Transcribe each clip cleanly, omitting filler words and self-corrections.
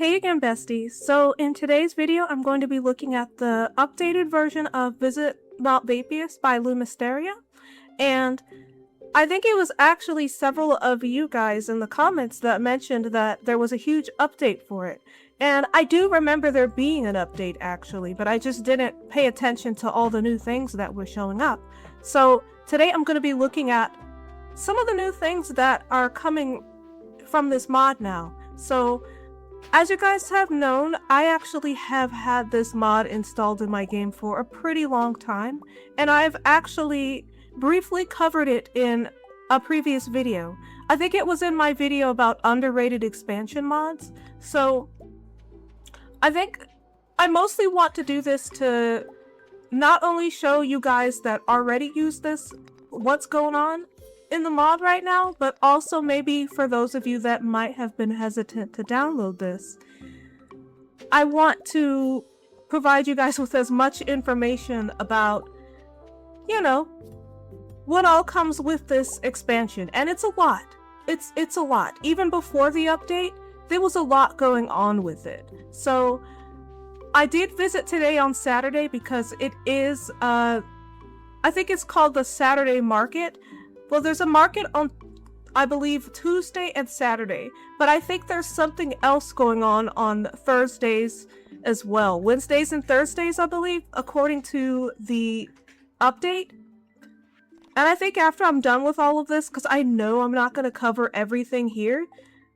Hey again, besties. So in today's video, I'm going to be looking at the updated version of Visit Mount Vapius by Lumisteria, and I think it was actually several of you guys in the comments that mentioned that there was a huge update for it. And I do remember there being an update actually, but I just didn't pay attention to all the new things that were showing up. So today I'm going to be looking at some of the new things that are coming from this mod now. So as you guys have known, I actually have had this mod installed in my game for a pretty long time, and I've actually briefly covered it in a previous video. I think it was in my video about underrated expansion mods, so I think I mostly want to do this to not only show you guys that already use this, what's going on in the mod right now, but also maybe for those of you that might have been hesitant to download this. I want to provide you guys with as much information about, you know, what all comes with this expansion, and it's a lot. It's a lot. Even before the update, there was a lot going on with it. So I did visit today on Saturday because it is, I think it's called the Saturday Market. Well, there's a market on, I believe, Tuesday and Saturday, but I think there's something else going on Thursdays as well. Wednesdays and Thursdays, I believe, according to the update. And I think after I'm done with all of this, because I know I'm not going to cover everything here,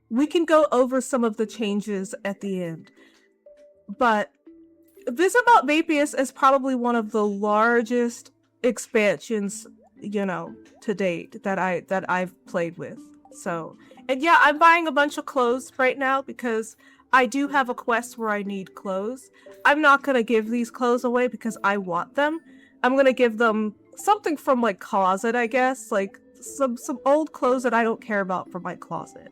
we can go over some of the changes at the end. But Visit Mount Vapius is probably one of the largest expansions, you know, to date that I've played with. So, and yeah, I'm buying a bunch of clothes right now because I do have a quest where I need clothes. I'm not gonna give these clothes away because I want them. I'm gonna give them something from my closet, I guess, like some old clothes that I don't care about from my closet.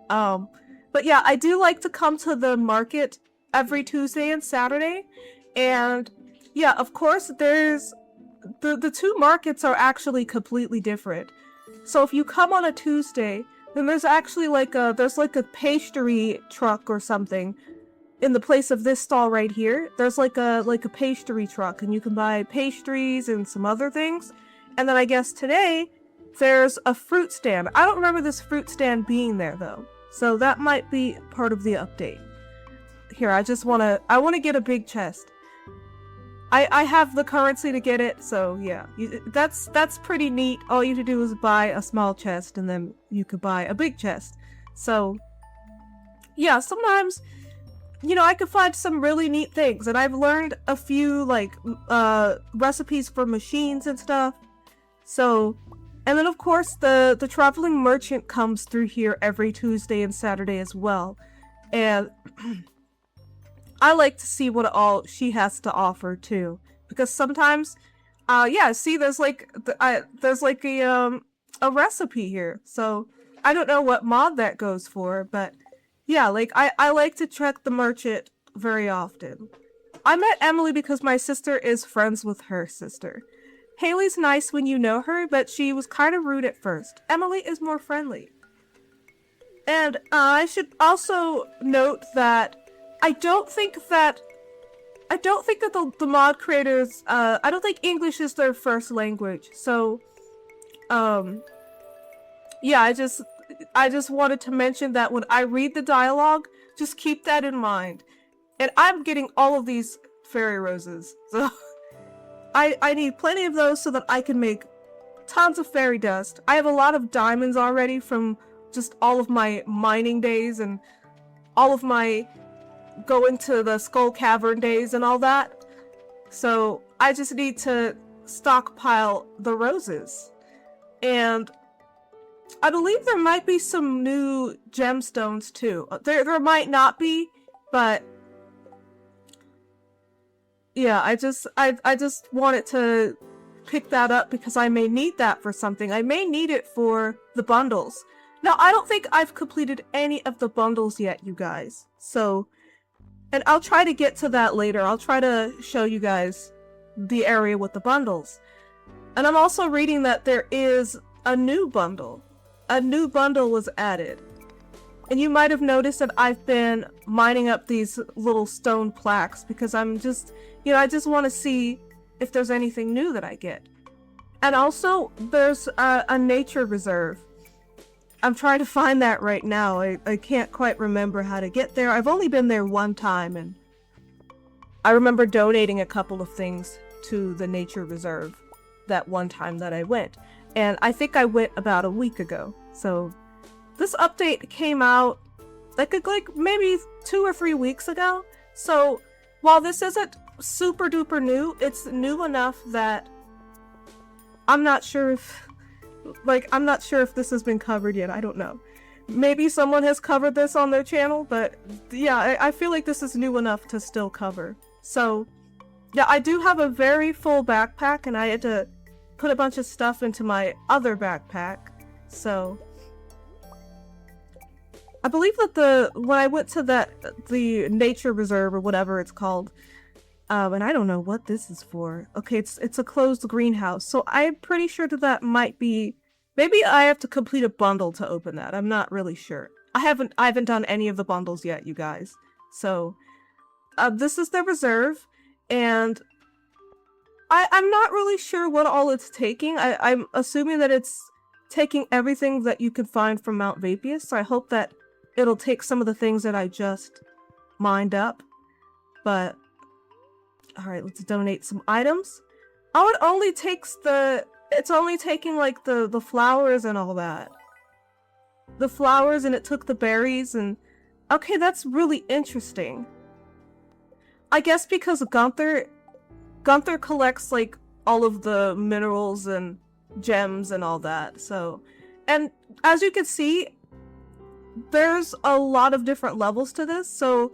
But yeah, I do like to come to the market every Tuesday and Saturday, and yeah, of course, there's the two markets are actually completely different. So if you come on a Tuesday, then there's actually like a pastry truck or something in the place of this stall right here. There's like a pastry truck, and you can buy pastries and some other things. And then I guess today there's a fruit stand. I don't remember this fruit stand being there though, so that might be part of the update. Here, I want to get a big chest. I have the currency to get it, so yeah, that's pretty neat. All you have to do is buy a small chest, and then you could buy a big chest. So yeah, sometimes, you know, I could find some really neat things, and I've learned a few like recipes for machines and stuff. So, and then of course the traveling merchant comes through here every Tuesday and Saturday as well, and I like to see what all she has to offer too, because sometimes, yeah, see, there's like a recipe here, so I don't know what mod that goes for, but yeah, like I like to check the merchant very often. I met Emily because my sister is friends with her sister. Haley's nice when you know her, but she was kind of rude at first. Emily is more friendly. And I should also note that I don't think that the mod creators, I don't think English is their first language, so, yeah, I just wanted to mention that when I read the dialogue, just keep that in mind. And I'm getting all of these fairy roses, so I need plenty of those so that I can make tons of fairy dust. I have a lot of diamonds already from just all of my mining days and all of my going to the Skull Cavern days and all that. So I just need to stockpile the roses. And I believe there might be some new gemstones too. There might not be, but yeah, I just wanted to pick that up because I may need that for something. I may need it for the bundles. Now, I don't think I've completed any of the bundles yet, you guys. So, and I'll try to get to that later. I'll try to show you guys the area with the bundles. And I'm also reading that there is a new bundle. A new bundle was added. And you might have noticed that I've been mining up these little stone plaques because I'm just, I just want to see if there's anything new that I get. And also, there's a nature reserve. I'm trying to find that right now. I can't quite remember how to get there. I've only been there one time, and I remember donating a couple of things to the nature reserve that one time that I went. And I think I went about a week ago. So this update came out like maybe 2 or 3 weeks ago. So while this isn't super duper new, it's new enough that I'm not sure if this has been covered yet. I don't know. Maybe someone has covered this on their channel, but yeah, I feel like this is new enough to still cover. So yeah, I do have a very full backpack, and I had to put a bunch of stuff into my other backpack. So I believe that when I went to the nature reserve or whatever it's called, and I don't know what this is for. Okay, it's a closed greenhouse, so I'm pretty sure that might be. Maybe I have to complete a bundle to open that. I'm not really sure. I haven't done any of the bundles yet, you guys. So this is the reserve, and I'm not really sure what all it's taking. I'm assuming that it's taking everything that you can find from Mount Vapius, so I hope that it'll take some of the things that I just mined up. But alright, let's donate some items. Oh, it only takes it's only taking like the flowers and all that. The flowers, and it took the berries, and okay, that's really interesting. I guess because Gunther collects like all of the minerals and gems and all that. So, and as you can see, there's a lot of different levels to this. So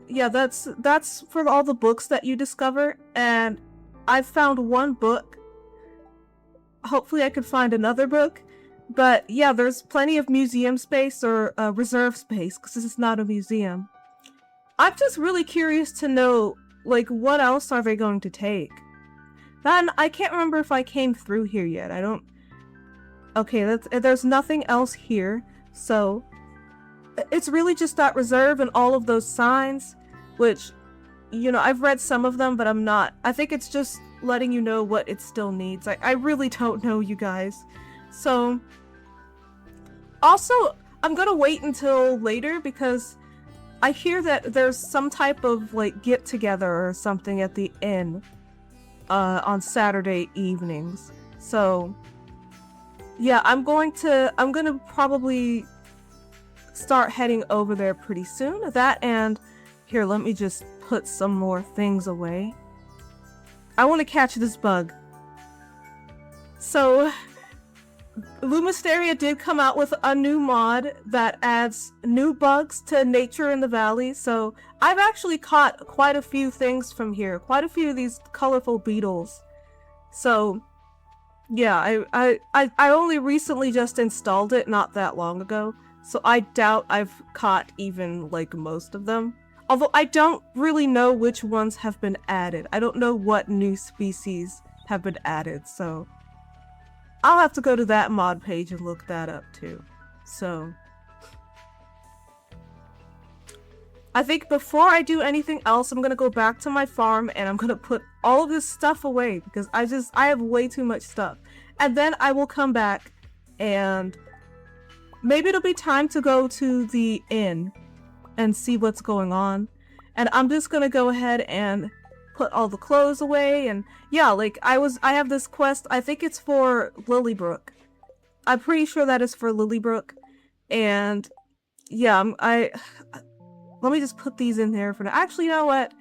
yeah, that's for all the books that you discover, and I've found one book. Hopefully I could find another book, but yeah, there's plenty of museum space or reserve space because this is not a museum. I'm just really curious to know, like, what else are they going to take? Then I can't remember if I came through here yet. I don't. Okay, there's nothing else here, so it's really just that reserve and all of those signs, which, I've read some of them, but I'm not. I think it's just letting you know what it still needs. I really don't know, you guys. So, also, I'm gonna wait until later because I hear that there's some type of, like, get-together or something at the inn on Saturday evenings. So, yeah, I'm gonna probably start heading over there pretty soon. That, and here, let me just put some more things away. I want to catch this bug. So, Lumisteria did come out with a new mod that adds new bugs to nature in the valley. So, I've actually caught quite a few things from here. Quite a few of these colorful beetles. So, yeah, I only recently just installed it not that long ago. So I doubt I've caught even, like, most of them. Although I don't really know which ones have been added. I don't know what new species have been added, so I'll have to go to that mod page and look that up too. So I think before I do anything else, I'm gonna go back to my farm and I'm gonna put all of this stuff away because I have way too much stuff. And then I will come back and maybe it'll be time to go to the inn and see what's going on. And I'm just gonna go ahead and put all the clothes away, and yeah, like I have this quest, I think it's for Lilybrook. I'm pretty sure that is for Lilybrook. And yeah, let me just put these in there for now. Actually, you know what?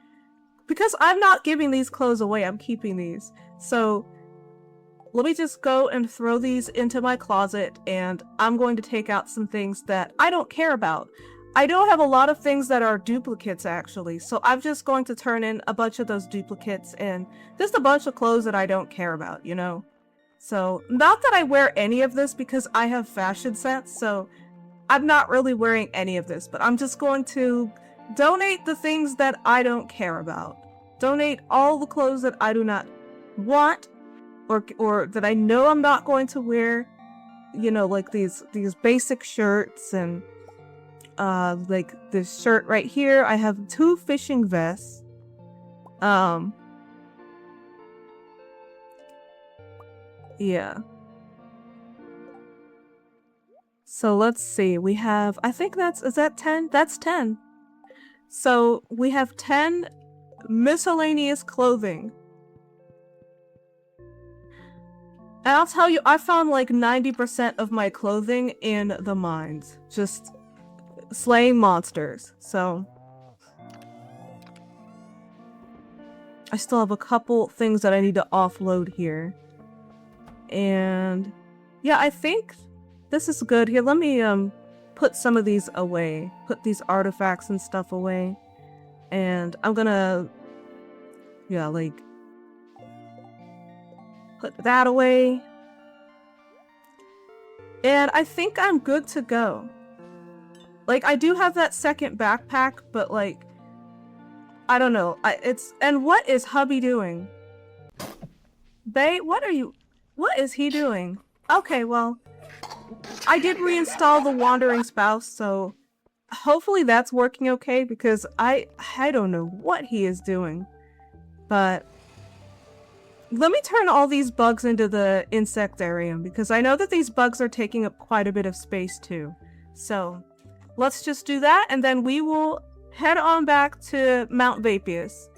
Because I'm not giving these clothes away, I'm keeping these. So let me just go and throw these into my closet, and I'm going to take out some things that I don't care about. I don't have a lot of things that are duplicates, actually, so I'm just going to turn in a bunch of those duplicates and just a bunch of clothes that I don't care about, So, not that I wear any of this because I have fashion sense, so I'm not really wearing any of this, but I'm just going to donate the things that I don't care about. Donate all the clothes that I do not want, or that I know I'm not going to wear, like these basic shirts and like this shirt right here. I have 2 fishing vests. Yeah. So let's see. We have, I think is that 10? That's 10. So we have 10 miscellaneous clothing. And I'll tell you, I found like 90% of my clothing in the mines. Just slaying monsters. So I still have a couple things that I need to offload here. And yeah, I think this is good. Here, let me put some of these away. Put these artifacts and stuff away. And I'm gonna, yeah, like, put that away. And I think I'm good to go. Like, I do have that second backpack, but like, I don't know. And what is hubby doing? Bae, what is he doing? Okay, well, I did reinstall the Wandering Spouse, so hopefully that's working okay, because I don't know what he is doing. But let me turn all these bugs into the insectarium, because I know that these bugs are taking up quite a bit of space too. So let's just do that, and then we will head on back to Mount Vapius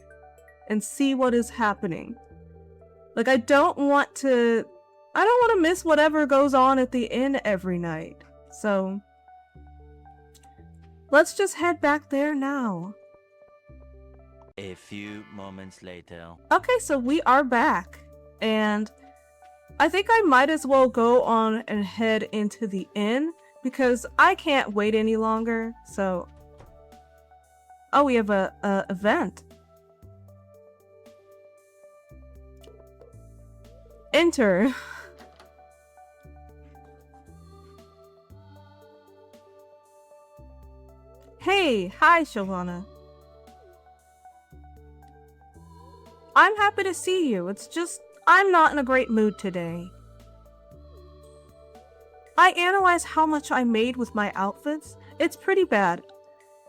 and see what is happening. Like, I don't want to miss whatever goes on at the inn every night. So let's just head back there now. A few moments later. Okay, so we are back. And I think I might as well go on and head into the inn, because I can't wait any longer. So, oh, we have a event. Enter. Hey, hi, Shavana. I'm happy to see you. It's just, I'm not in a great mood today. I analyzed how much I made with my outfits. It's pretty bad.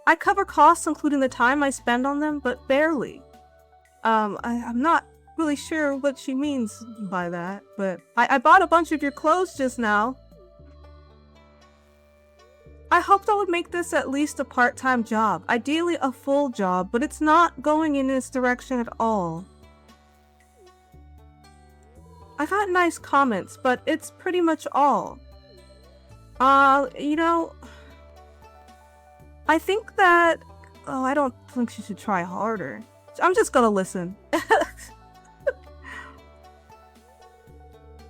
I cover costs including the time I spend on them, but barely. I'm not really sure what she means by that, but I bought a bunch of your clothes just now. I hoped I would make this at least a part-time job, ideally a full job, but it's not going in this direction at all. I got nice comments, but it's pretty much all. You know, I think that, I don't think she should try harder. I'm just gonna listen.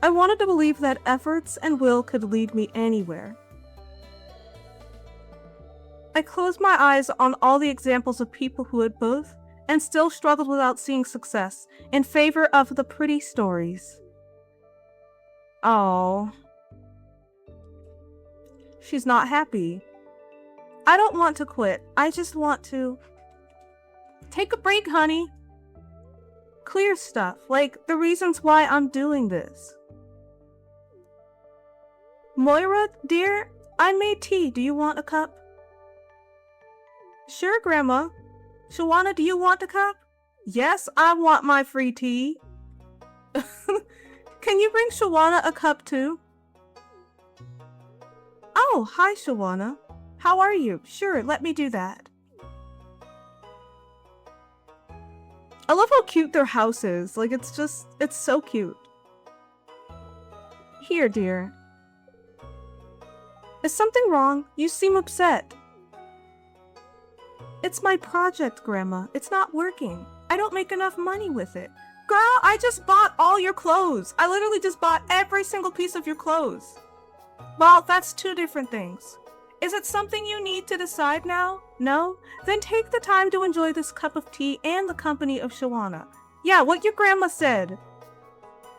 I wanted to believe that efforts and will could lead me anywhere. I closed my eyes on all the examples of people who had both and still struggled without seeing success in favor of the pretty stories. Oh. She's not happy. I don't want to quit. I just want to take a break, honey. Clear stuff, like the reasons why I'm doing this. Moira, dear, I made tea. Do you want a cup? Sure, Grandma. Shawana, do you want a cup? Yes, I want my free tea. Can you bring Shawana a cup too? Oh, hi, Shawana. How are you? Sure, let me do that. I love how cute their house is. Like, it's so cute. Here, dear. Is something wrong? You seem upset. It's my project, Grandma. It's not working. I don't make enough money with it. Girl, I just bought all your clothes. I literally just bought every single piece of your clothes. Well, that's 2 different things. Is it something you need to decide now? No? Then take the time to enjoy this cup of tea and the company of Shawana. Yeah, what your grandma said.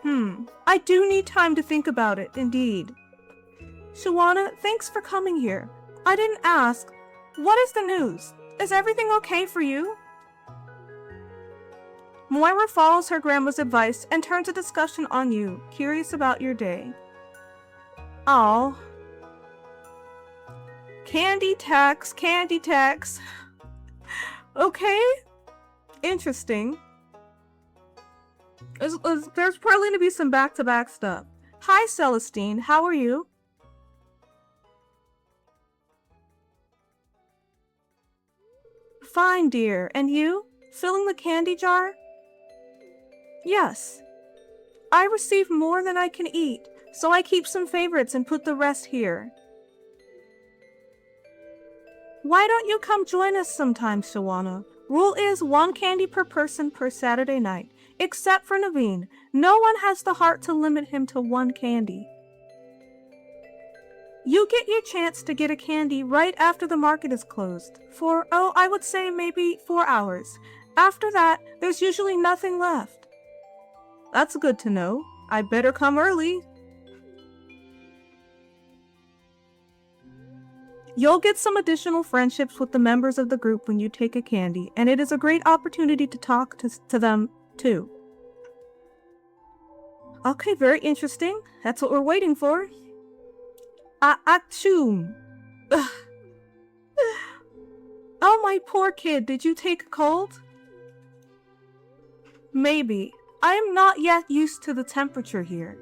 I do need time to think about it, indeed. Shawana, thanks for coming here. I didn't ask. What is the news? Is everything okay for you? Moira follows her grandma's advice and turns the discussion on you, curious about your day. Aw. Candy tax, candy tax. Okay. Interesting. There's probably going to be some back-to-back stuff. Hi, Celestine. How are you? Fine, dear. And you? Filling the candy jar? Yes. I receive more than I can eat, so I keep some favorites and put the rest here. Why don't you come join us sometime, Shawana? Rule is 1 candy per person per Saturday night. Except for Naveen. No one has the heart to limit him to 1 candy. You get your chance to get a candy right after the market is closed. For, I would say maybe 4 hours. After that, there's usually nothing left. That's good to know. I better come early. You'll get some additional friendships with the members of the group when you take a candy, and it is a great opportunity to talk to them, too. Okay, very interesting. That's what we're waiting for. Achoo. Oh, my poor kid, did you take a cold? Maybe. I am not yet used to the temperature here.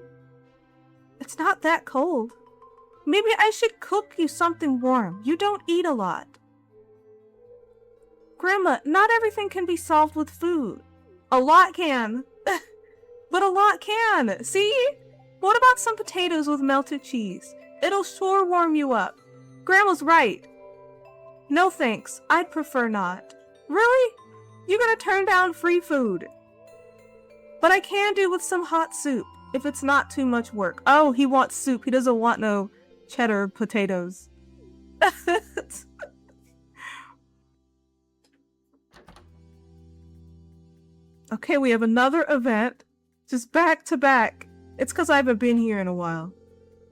It's not that cold. Maybe I should cook you something warm. You don't eat a lot. Grandma, not everything can be solved with food. A lot can. But a lot can. See? What about some potatoes with melted cheese? It'll sure warm you up. Grandma's right. No thanks. I'd prefer not. Really? You're gonna turn down free food? But I can do with some hot soup, if it's not too much work. Oh, he wants soup. He doesn't want no cheddar potatoes. Okay, we have another event. Just back to back. It's because I haven't been here in a while.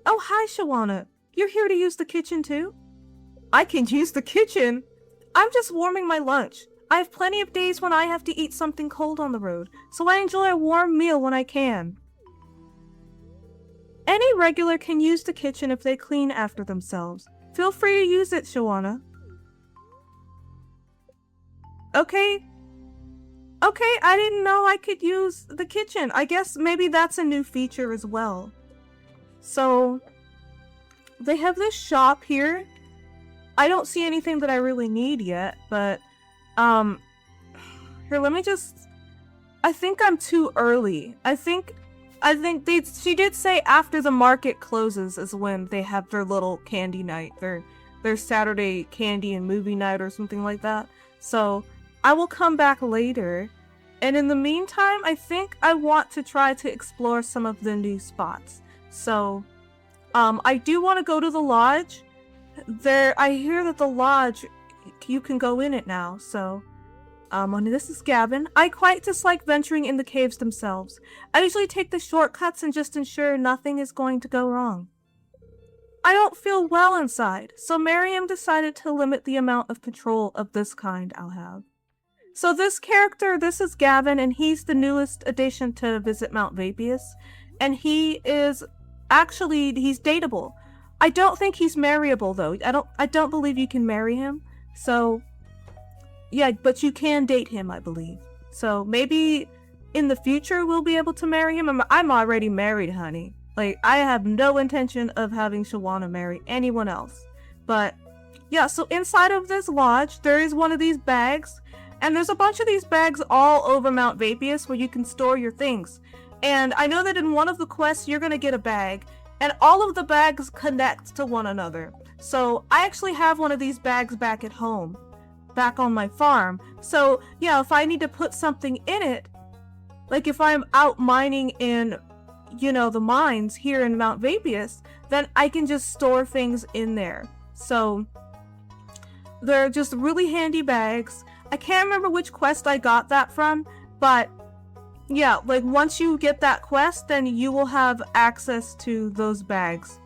Oh, hi, Shawana. You're here to use the kitchen too? I can use the kitchen? I'm just warming my lunch. I have plenty of days when I have to eat something cold on the road, so I enjoy a warm meal when I can. Any regular can use the kitchen if they clean after themselves. Feel free to use it, Shawana. Okay. Okay, I didn't know I could use the kitchen. I guess maybe that's a new feature as well. So, they have this shop here. I don't see anything that I really need yet, but, here, let me just, I think I'm too early. I think she did say after the market closes is when they have their little candy night, their Saturday candy and movie night or something like that. So, I will come back later. And in the meantime, I think I want to try to explore some of the new spots. So, I do want to go to the lodge. I hear that the lodge, you can go in it now, so... this is Gavin. I quite dislike venturing in the caves themselves. I usually take the shortcuts and just ensure nothing is going to go wrong. I don't feel well inside, so Miriam decided to limit the amount of patrol of this kind I'll have. So this character, this is Gavin, and he's the newest addition to visit Mount Vapius, and he is actually, he's dateable. I don't think he's marryable though. I don't believe you can marry him. So yeah, but you can date him, I believe. So maybe in the future we'll be able to marry him. I'm already married, honey. Like, I have no intention of having Shawana marry anyone else. But yeah, so inside of this lodge, there is one of these bags. And there's a bunch of these bags all over Mount Vapius where you can store your things. And I know that in one of the quests, you're going to get a bag. And all of the bags connect to one another. So I actually have one of these bags back at home. Back on my farm. So yeah, if I need to put something in it, like if I'm out mining in, you know, the mines here in Mount Vapius, then I can just store things in there. So they're just really handy bags. I can't remember which quest I got that from, but yeah, like once you get that quest, then you will have access to those bags.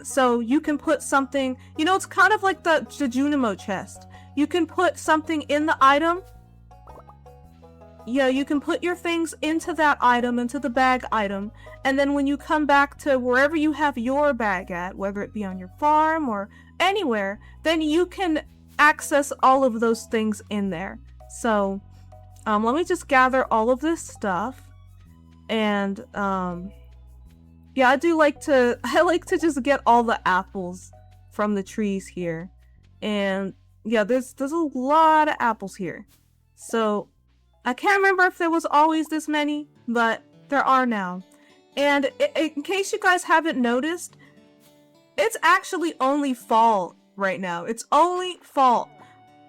So you can put something, you know, it's kind of like the Junimo chest. You can put something in the item. Yeah, you can put your things into that item, into the bag item, and then when you come back to wherever you have your bag at, whether it be on your farm or anywhere, then you can access all of those things in there. So, let me just gather all of this stuff. And, yeah, I like to just get all the apples from the trees here. And, yeah, there's a lot of apples here. So, I can't remember if there was always this many, but there are now. And in case you guys haven't noticed, it's actually only fall right now. It's only fall.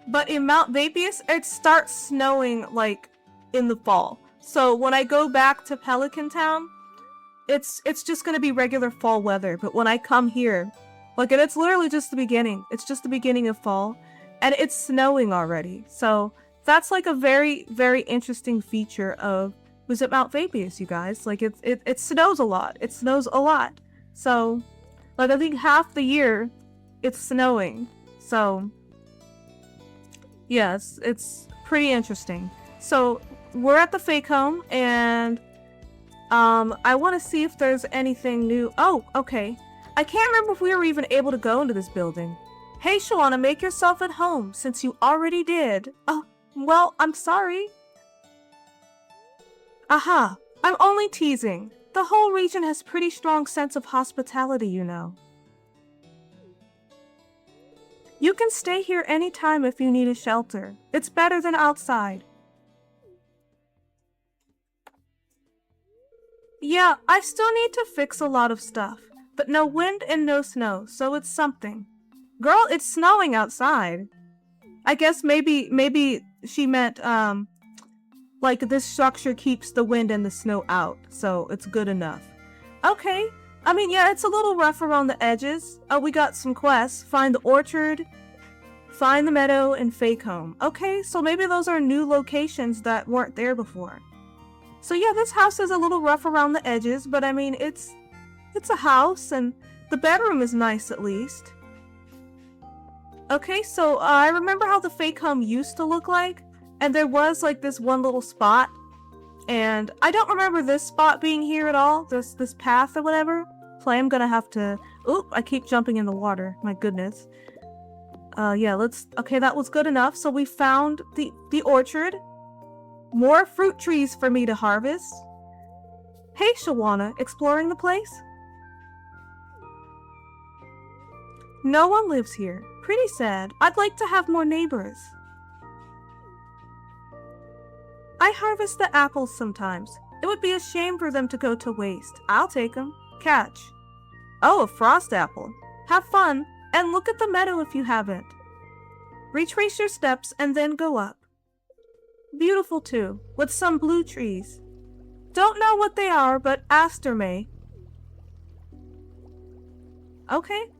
But in Mount Vapius, it starts snowing, like, in the fall. So when I go back to Pelican Town, it's just gonna be regular fall weather. But when I come here, like, and it's literally just the beginning. It's just the beginning of fall. And it's snowing already. So that's, like, a very, very interesting feature of Visit Mount Vapius, you guys. Like, it snows a lot. It snows a lot. So, like, I think half the year, it's snowing. So, yes, it's pretty interesting. So, we're at the fake home, and, I want to see if there's anything new. Oh, okay. I can't remember if we were even able to go into this building. Hey, Shawana, make yourself at home, since you already did. Oh, well, I'm sorry. Aha, I'm only teasing. The whole region has pretty strong sense of hospitality, you know. You can stay here anytime if you need a shelter. It's better than outside. Yeah, I still need to fix a lot of stuff, but no wind and no snow, so it's something. Girl, it's snowing outside. I guess maybe she meant, like, this structure keeps the wind and the snow out, so it's good enough. Okay. I mean, yeah, it's a little rough around the edges. Oh, we got some quests. Find the orchard, find the meadow, and fake home. Okay, so maybe those are new locations that weren't there before. So yeah, this house is a little rough around the edges, but I mean, it's a house, and the bedroom is nice at least. Okay, so I remember how the fake home used to look like. And there was, like, this one little spot, and I don't remember this spot being here at all, this path or whatever, so I am gonna have to, oop, I keep jumping in the water, my goodness. Yeah, okay, that was good enough, so we found the orchard, more fruit trees for me to harvest. Hey, Shawana, exploring the place? No one lives here, pretty sad, I'd like to have more neighbors. I harvest the apples sometimes. It would be a shame for them to go to waste. I'll take them. Catch. Oh, a frost apple. Have fun, and look at the meadow if you haven't. Retrace your steps and then go up. Beautiful too, with some blue trees. Don't know what they are, but Aster may. Okay.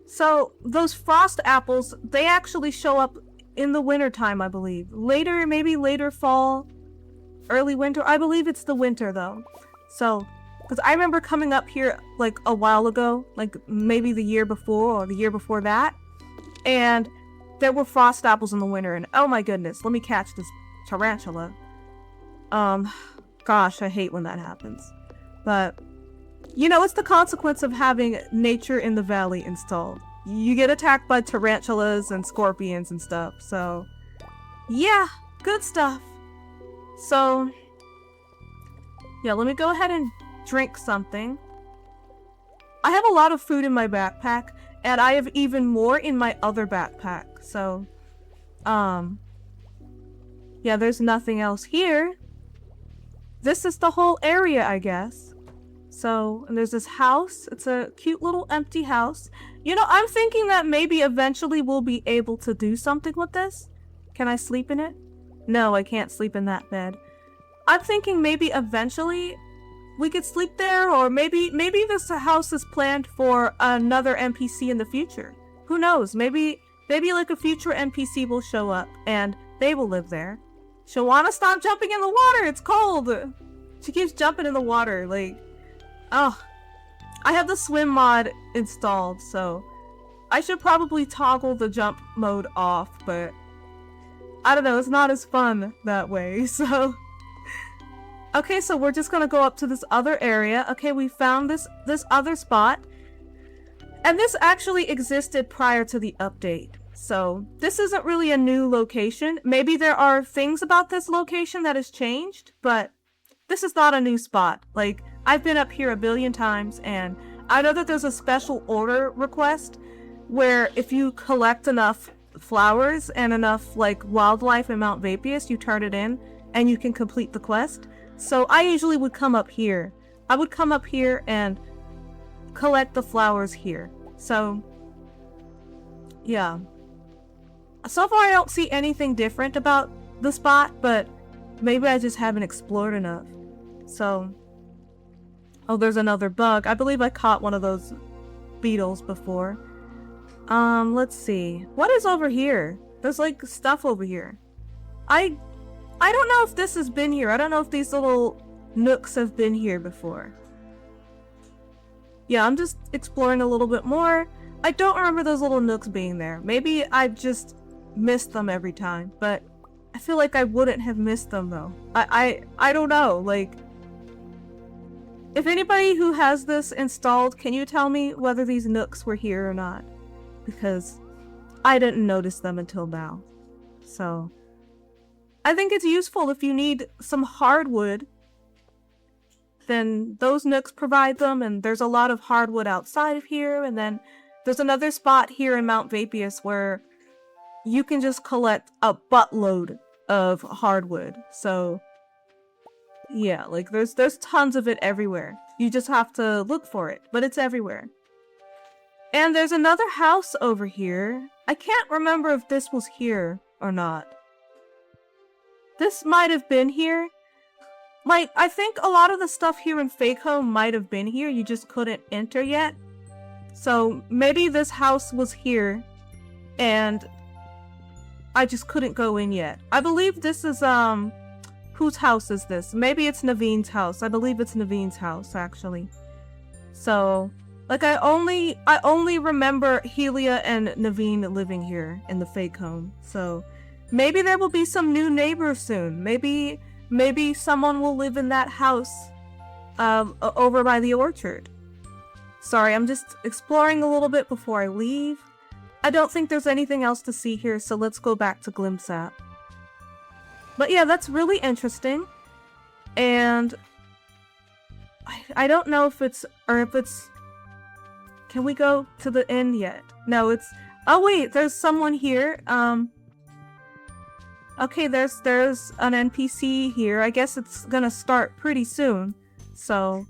So, those frost apples, they actually show up in the wintertime, I believe. Later, maybe later fall, early winter. I believe it's the winter, though. So, because I remember coming up here, like, a while ago, like, maybe the year before or the year before that, and there were frost apples in the winter, and oh my goodness, let me catch this tarantula. Gosh, I hate when that happens. But, you know, it's the consequence of having Nature in the Valley installed. You get attacked by tarantulas and scorpions and stuff, so yeah, good stuff. So, yeah, let me go ahead and drink something. I have a lot of food in my backpack, and I have even more in my other backpack, so, yeah, there's nothing else here. This is the whole area, I guess. So, and there's this house. It's a cute little empty house. You know, I'm thinking that maybe eventually we'll be able to do something with this. Can I sleep in it? No, I can't sleep in that bed. I'm thinking maybe eventually we could sleep there, or maybe this house is planned for another NPC in the future. Who knows? Maybe like a future NPC will show up and they will live there. Shawana, stop jumping in the water! It's cold! She keeps jumping in the water, like... Oh, I have the swim mod installed, so I should probably toggle the jump mode off, but I don't know, it's not as fun that way, so... Okay, so we're just gonna go up to this other area. Okay, we found this other spot. And this actually existed prior to the update. So this isn't really a new location. Maybe there are things about this location that has changed, but this is not a new spot. Like, I've been up here a billion times, and I know that there's a special order request where if you collect enough flowers and enough like wildlife in Mount Vapius, you turn it in and you can complete the quest. So I usually would come up here. I would come up here and collect the flowers here. So yeah. So far I don't see anything different about the spot, but maybe I just haven't explored enough. So, oh, there's another bug. I believe I caught one of those beetles before. Let's see. What is over here? There's like stuff over here. I don't know if this has been here. I don't know if these little nooks have been here before. Yeah, I'm just exploring a little bit more. I don't remember those little nooks being there. Maybe I've just missed them every time, but I feel like I wouldn't have missed them though. I don't know, like, if anybody who has this installed, can you tell me whether these nooks were here or not? Because I didn't notice them until now. So I think it's useful if you need some hardwood, then those nooks provide them, and there's a lot of hardwood outside of here, and then there's another spot here in Mount Vapius where you can just collect a buttload of hardwood. So yeah, like there's tons of it everywhere. You just have to look for it, but it's everywhere. And there's another house over here. I can't remember if this was here or not. This might have been here. Like, I think a lot of the stuff here in Fake Home might have been here, you just couldn't enter yet. So maybe this house was here, and I just couldn't go in yet. I believe this is, whose house is this? Maybe it's Naveen's house. I believe it's Naveen's house, actually. So, like, I only remember Helia and Naveen living here in the Fake Home. So, maybe there will be some new neighbors soon. Maybe someone will live in that house, over by the orchard. Sorry, I'm just exploring a little bit before I leave. I don't think there's anything else to see here, so let's go back to Glimsap. But yeah, that's really interesting. And I don't know if it's, can we go to the end yet? No, it's, oh wait, there's someone here. Okay, there's an NPC here. I guess it's gonna start pretty soon. So,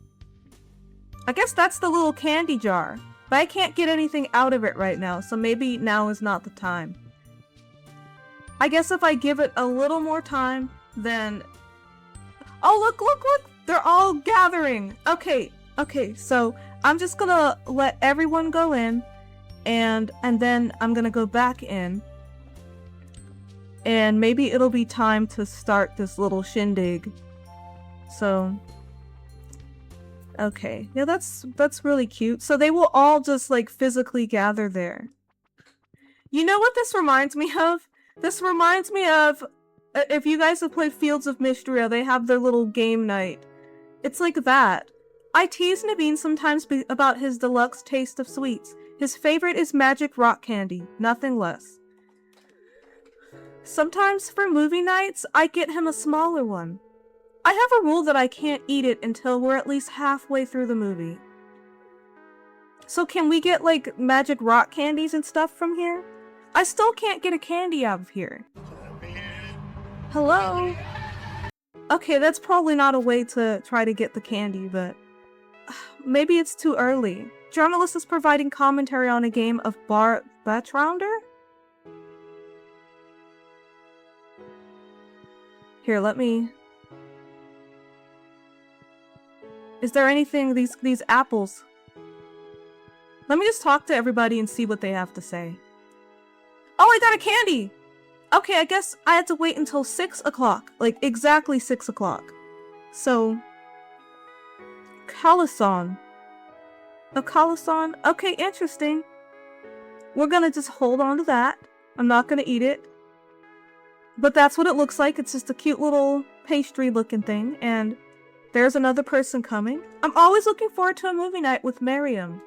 I guess that's the little candy jar. But I can't get anything out of it right now, so maybe now is not the time. I guess if I give it a little more time, then... Oh, look! They're all gathering! Okay, so I'm just gonna let everyone go in, and then I'm gonna go back in. And maybe it'll be time to start this little shindig. So... Okay, yeah, that's really cute. So they will all just, like, physically gather there. You know what this reminds me of? This reminds me of, if you guys have played Fields of Mystria, they have their little game night. It's like that. I tease Naveen sometimes about his deluxe taste of sweets. His favorite is magic rock candy, nothing less. Sometimes for movie nights, I get him a smaller one. I have a rule that I can't eat it until we're at least halfway through the movie. So can we get, like, magic rock candies and stuff from here? I still can't get a candy out of here. Hello? Okay, that's probably not a way to try to get the candy, but... maybe it's too early. Journalist is providing commentary on a game of Batrounder? Here, let me... Is there anything, these apples? Let me just talk to everybody and see what they have to say. Oh, I got a candy! Okay, I guess I had to wait until 6 o'clock. Like, exactly 6 o'clock. So... Calasan. A Calasan? Okay, interesting. We're gonna just hold on to that. I'm not gonna eat it. But that's what it looks like. It's just a cute little pastry-looking thing, and... There's another person coming. I'm always looking forward to a movie night with Miriam.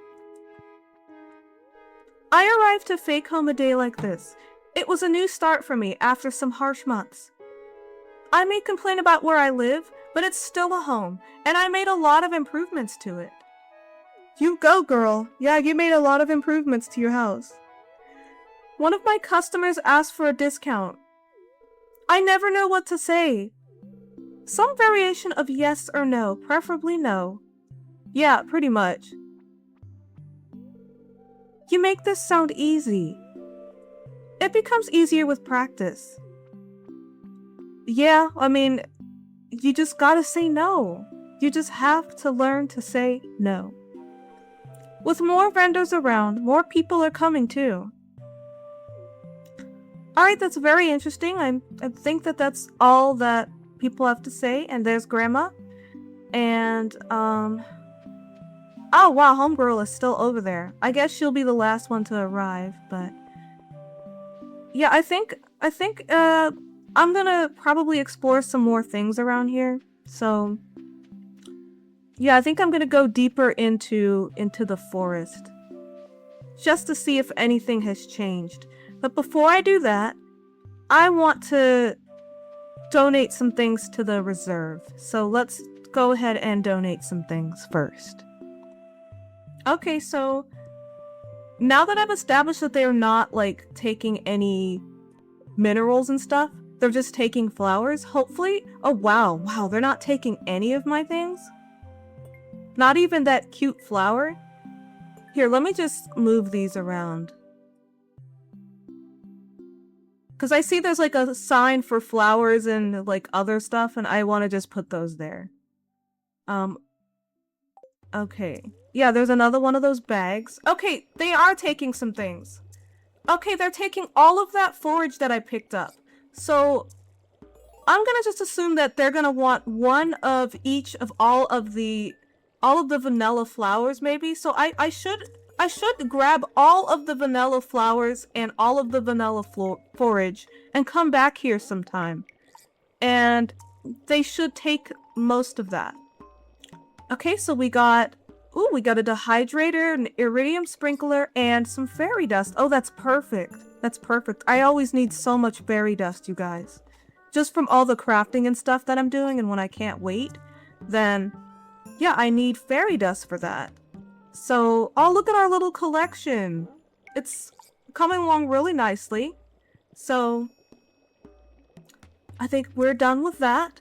I arrived to fake home a day like this. It was a new start for me after some harsh months. I may complain about where I live, but it's still a home, and I made a lot of improvements to it. You go, girl. Yeah, you made a lot of improvements to your house. One of my customers asked for a discount. I never know what to say. Some variation of yes or no, preferably no. Yeah, pretty much. You make this sound easy. It becomes easier with practice. Yeah, I mean, you just gotta say no. You just have to learn to say no. With more vendors around, more people are coming too. Alright, that's very interesting. I think that that's all that people have to say. And there's Grandma. And, oh wow, Homegirl is still over there. I guess she'll be the last one to arrive, but... Yeah, I think, I'm gonna probably explore some more things around here. So... yeah, I think I'm gonna go deeper into the forest. Just to see if anything has changed. But before I do that, I want to donate some things to the reserve. So let's go ahead and donate some things first. Okay, so now that I've established that they're not like taking any minerals and stuff, they're just taking flowers, hopefully. Oh wow, they're not taking any of my things? Not even that cute flower? Here, let me just move these around. Because I see there's like a sign for flowers and like other stuff, and I want to just put those there. Okay. Yeah, there's another one of those bags. Okay, they are taking some things. Okay, they're taking all of that forage that I picked up. So, I'm gonna just assume that they're gonna want one of each of all of the vanilla flowers, maybe. So I should grab all of the vanilla flowers and all of the vanilla forage and come back here sometime. And they should take most of that. Okay, so we got a dehydrator, an iridium sprinkler, and some fairy dust. Oh, that's perfect. That's perfect. I always need so much fairy dust, you guys. Just from all the crafting and stuff that I'm doing, and when I can't wait, then yeah, I need fairy dust for that. So, oh, look at our little collection. It's coming along really nicely. So, I think we're done with that.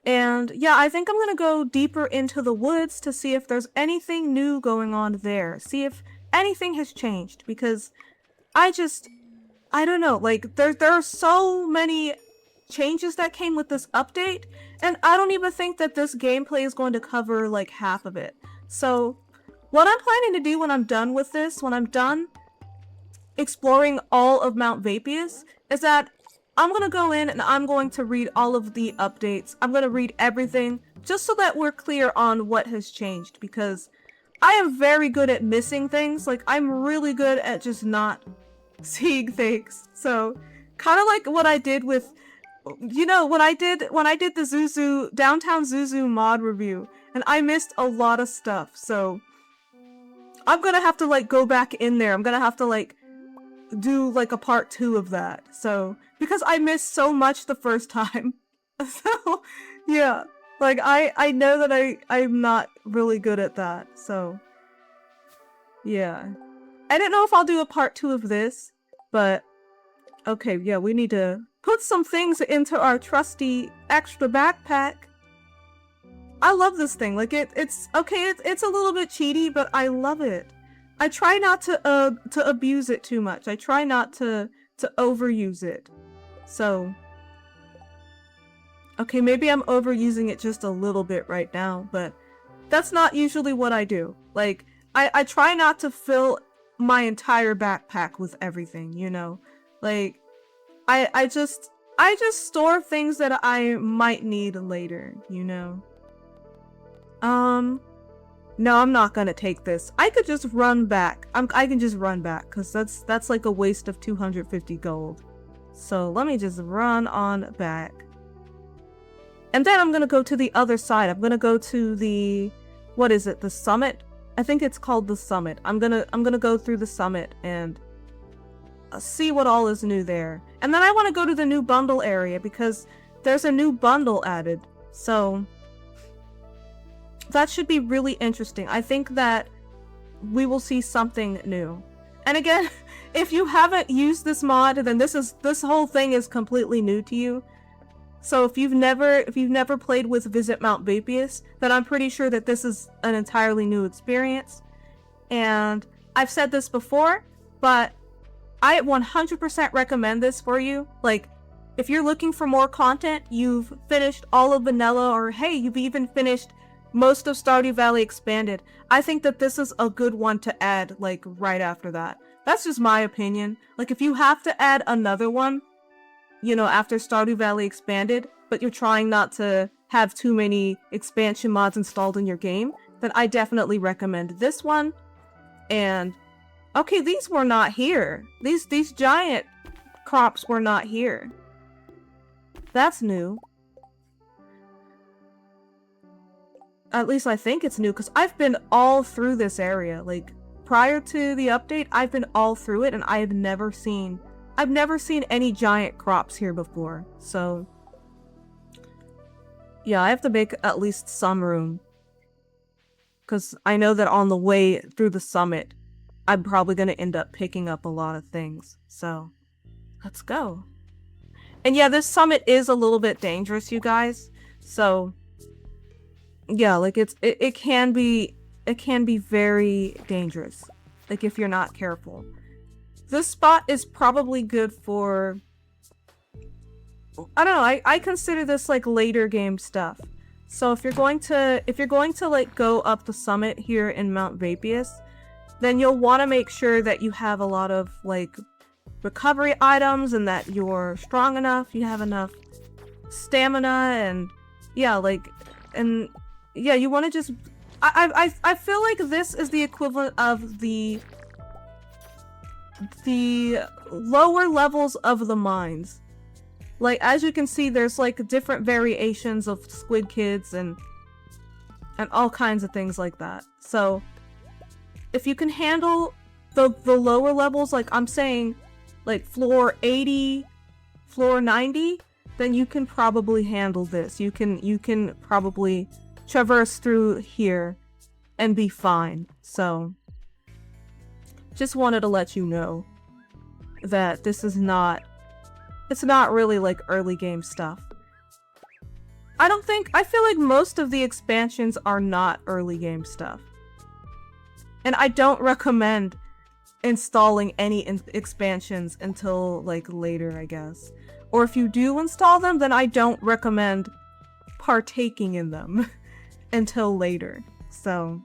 And yeah, I think I'm gonna go deeper into the woods to see if there's anything new going on there. See if anything has changed, because I don't know, like there are so many changes that came with this update, and I don't even think that this gameplay is going to cover like half of it. So what I'm planning to do when I'm done with this, when I'm done exploring all of Mount Vapius, is that I'm gonna go in and I'm going to read all of the updates. I'm gonna read everything just so that we're clear on what has changed, because I am very good at missing things. Like, I'm really good at just not seeing things. So kind of like what I did with, you know, when I did the Downtown Zuzu mod review, and I missed a lot of stuff. So I'm gonna have to like go back in there. I'm gonna have to like do like a part 2 of that. So because I missed so much the first time. So yeah, like I know that I'm not really good at that. So yeah, I don't know if I'll do a part 2 of this, but okay, yeah, we need to put some things into our trusty extra backpack. I love this thing. Like it's okay. It's a little bit cheaty, but I love it. I try not to abuse it too much. I try not to overuse it. So okay, maybe I'm overusing it just a little bit right now, but that's not usually what I do. Like I try not to fill my entire backpack with everything, you know? Like I just store things that I might need later, you know? No, I'm not gonna take this. I could just run back. I can just run back, because that's like a waste of 250 gold. So let me just run on back. And then I'm gonna go to the other side. I'm gonna go to the, what is it, the summit I think it's called the Summit. I'm gonna go through the Summit and see what all is new there. And then I want to go to the new bundle area because there's a new bundle added. So that should be really interesting. I think that we will see something new. And again, if you haven't used this mod, then this whole thing is completely new to you. So if you've never played with Visit Mount Vapius, then I'm pretty sure that this is an entirely new experience. And I've said this before, but I 100% recommend this for you. Like, if you're looking for more content, you've finished all of Vanilla, or hey, you've even finished most of Stardew Valley Expanded, I think that this is a good one to add, like, right after that. That's just my opinion. Like, if you have to add another one, you know, after Stardew Valley Expanded, but you're trying not to have too many expansion mods installed in your game, then I definitely recommend this one. And okay, these were not here. These giant crops were not here. That's new. At least I think it's new, because I've been all through this area. Like, prior to the update, I've been all through it, and I've never seen any giant crops here before. So yeah, I have to make at least some room, because I know that on the way through the summit, I'm probably going to end up picking up a lot of things. So let's go. And yeah, this summit is a little bit dangerous, you guys. So yeah, like it can be very dangerous, like if you're not careful. This spot is probably good for, I don't know, I consider this like later game stuff. So if you're going to like go up the summit here in Mount Vapius, then you'll want to make sure that you have a lot of like recovery items, and that you're strong enough, you have enough stamina, and yeah, like, and yeah, you want to just, I feel like this is the equivalent of the lower levels of the mines. Like, as you can see, there's like different variations of squid kids and all kinds of things like that. So if you can handle the lower levels, like I'm saying, like floor 80, floor 90, then you can probably handle this. You can probably traverse through here and be fine. So just wanted to let you know that this is not, it's not really like early game stuff. I feel like most of the expansions are not early game stuff. And I don't recommend installing any expansions until like later, I guess. Or if you do install them, then I don't recommend partaking in them until later. So,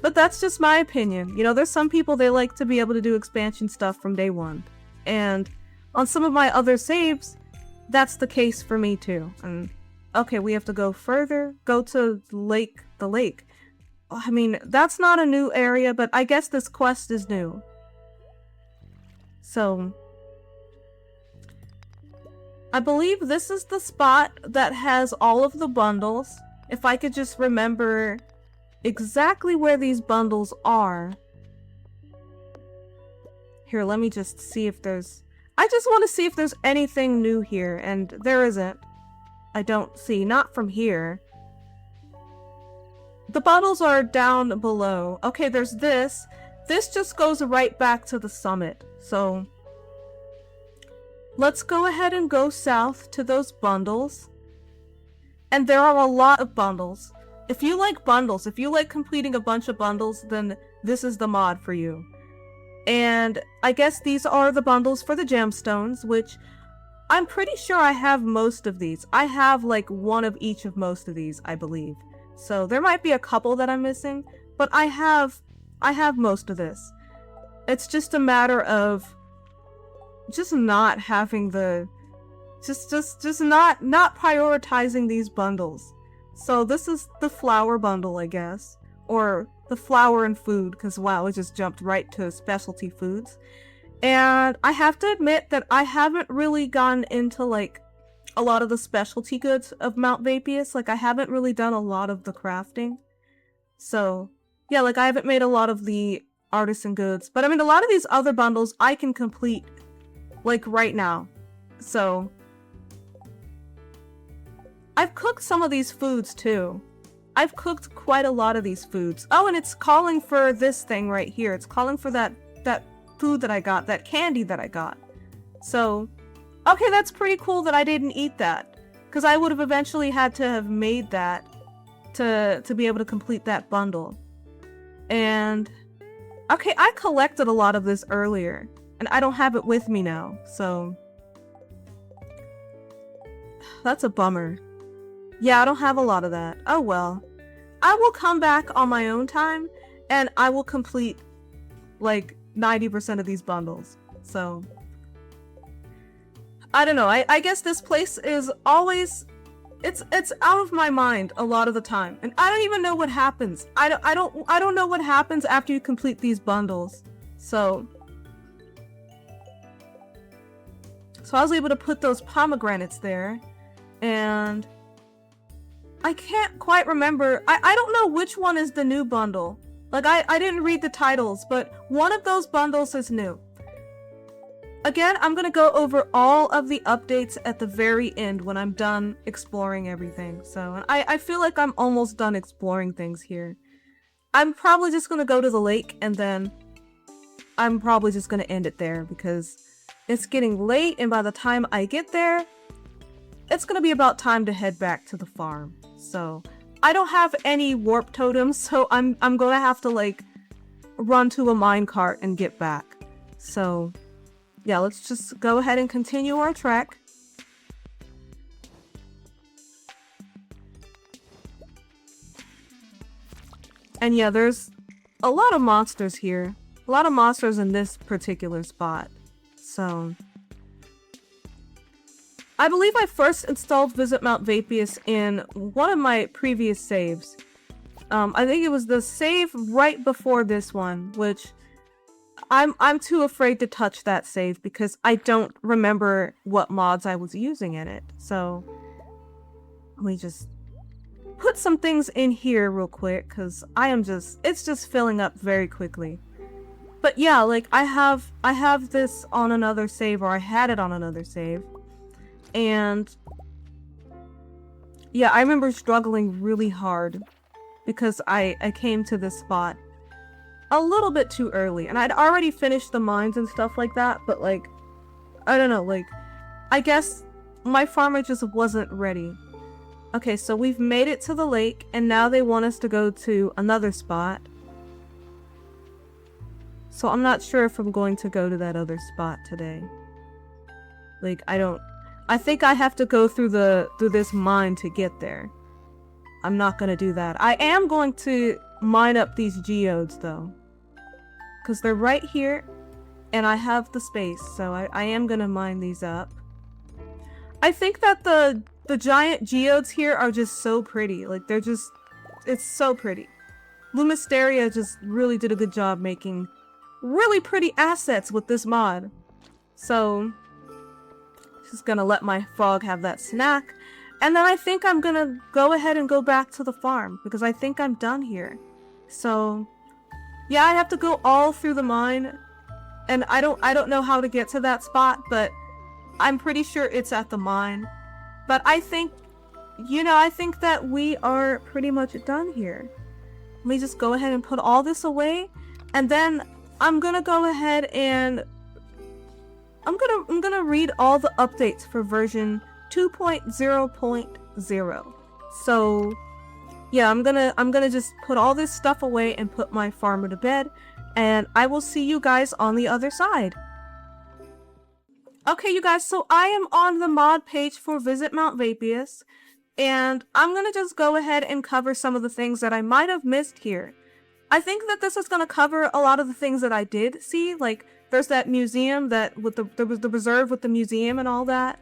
but that's just my opinion. You know, there's some people, they like to be able to do expansion stuff from day one. And on some of my other saves, that's the case for me too. And okay, we have to go further, go to the lake. I mean, that's not a new area, but I guess this quest is new. So I believe this is the spot that has all of the bundles. If I could just remember exactly where these bundles are. Here, let me just see if there's... I just want to see if there's anything new here, and there isn't. I don't see. Not from here. The bundles are down below. Okay, there's this. This just goes right back to the summit. So let's go ahead and go south to those bundles. And there are a lot of bundles. If you like bundles, if you like completing a bunch of bundles, then this is the mod for you. And I guess these are the bundles for the gemstones, which I'm pretty sure I have most of these. I have like one of each of most of these, I believe. So there might be a couple that I'm missing, but I have most of this. It's just a matter of just not having the just not prioritizing these bundles. So this is the flour bundle, I guess, or the flour and food, because wow, it just jumped right to specialty foods. And I have to admit that I haven't really gone into like a lot of the specialty goods of Mount Vapius. Like, I haven't really done a lot of the crafting. So yeah, like I haven't made a lot of the artisan goods, but I mean a lot of these other bundles I can complete like right now. So I've cooked some of these foods too. I've cooked quite a lot of these foods. Oh, and it's calling for this thing right here. It's calling for that food that I got, that candy that I got. So, okay, that's pretty cool that I didn't eat that, because I would have eventually had to have made that to be able to complete that bundle. And okay, I collected a lot of this earlier, and I don't have it with me now, so that's a bummer. Yeah, I don't have a lot of that. Oh well. I will come back on my own time, and I will complete like 90% of these bundles. So I don't know. I guess this place is always it's out of my mind a lot of the time, and I don't even know what happens. I don't know what happens after you complete these bundles. So I was able to put those pomegranates there, and I can't quite remember. I don't know which one is the new bundle. Like, I didn't read the titles, but one of those bundles is new. Again, I'm gonna go over all of the updates at the very end when I'm done exploring everything. So, I feel like I'm almost done exploring things here. I'm probably just gonna go to the lake, and then I'm probably just gonna end it there, because it's getting late, and by the time I get there, it's gonna be about time to head back to the farm. So I don't have any warp totems, so I'm gonna have to like run to a minecart and get back. So yeah, let's just go ahead and continue our trek. And yeah, there's a lot of monsters here. A lot of monsters in this particular spot. So I believe I first installed Visit Mount Vapius in one of my previous saves. I think it was the save right before this one, which I'm too afraid to touch that save because I don't remember what mods I was using in it. So let me just put some things in here real quick, because it's just filling up very quickly. But yeah, like I have this on another save, or I had it on another save. And yeah, I remember struggling really hard because I came to this spot a little bit too early, and I'd already finished the mines and stuff like that, but like, I don't know, like, I guess my farmer just wasn't ready. Okay, so we've made it to the lake, and now they want us to go to another spot. So I'm not sure if I'm going to go to that other spot today. Like, I think I have to go through this mine to get there. I'm not gonna do that. I am going to mine up these geodes though, because they're right here and I have the space, so I am gonna mine these up. I think that the giant geodes here are just so pretty. Like, it's so pretty. Lumisteria just really did a good job making really pretty assets with this mod. So just gonna let my frog have that snack, and then I think I'm gonna go ahead and go back to the farm because I think I'm done here. So yeah, I have to go all through the mine, and I don't know how to get to that spot, but I'm pretty sure it's at the mine. But I think, I think that we are pretty much done here. Let me just go ahead and put all this away, and then I'm gonna go ahead and I'm gonna read all the updates for version 2.0.0. So yeah, I'm gonna just put all this stuff away and put my farmer to bed, and I will see you guys on the other side. Okay, you guys, so I am on the mod page for Visit Mount Vapius, and I'm gonna just go ahead and cover some of the things that I might have missed here. I think that this is gonna cover a lot of the things that I did see, like there's that museum there was the reserve with the museum and all that.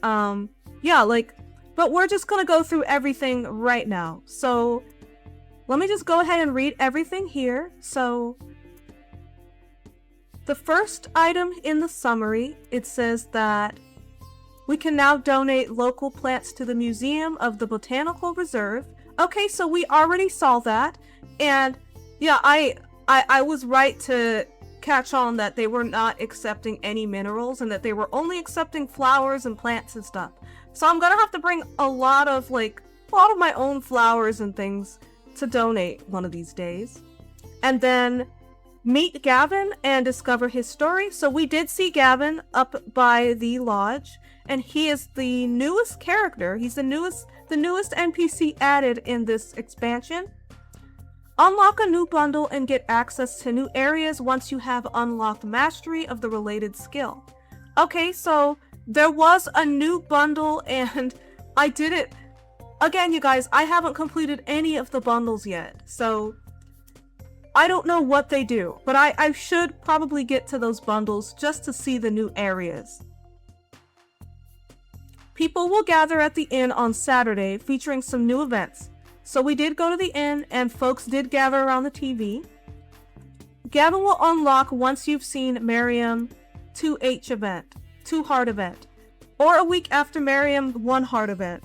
Yeah, like, but we're just gonna go through everything right now. So let me just go ahead and read everything here. So the first item in the summary, it says that we can now donate local plants to the Museum of the Botanical Reserve. Okay, so we already saw that, and Yeah, I was right to catch on that they were not accepting any minerals and that they were only accepting flowers and plants and stuff. So I'm gonna have to bring a lot of my own flowers and things to donate one of these days. And then meet Gavin and discover his story. So we did see Gavin up by the lodge, and he is the newest character. He's the newest NPC added in this expansion. Unlock a new bundle and get access to new areas once you have unlocked mastery of the related skill. Okay, so there was a new bundle and I did it. Again, you guys, I haven't completed any of the bundles yet, so I don't know what they do, but I should probably get to those bundles just to see the new areas. People will gather at the inn on Saturday, featuring some new events. So we did go to the inn, and folks did gather around the TV. Gavin will unlock once you've seen Miriam 2H event, 2 heart event, or a week after Miriam 1 heart event.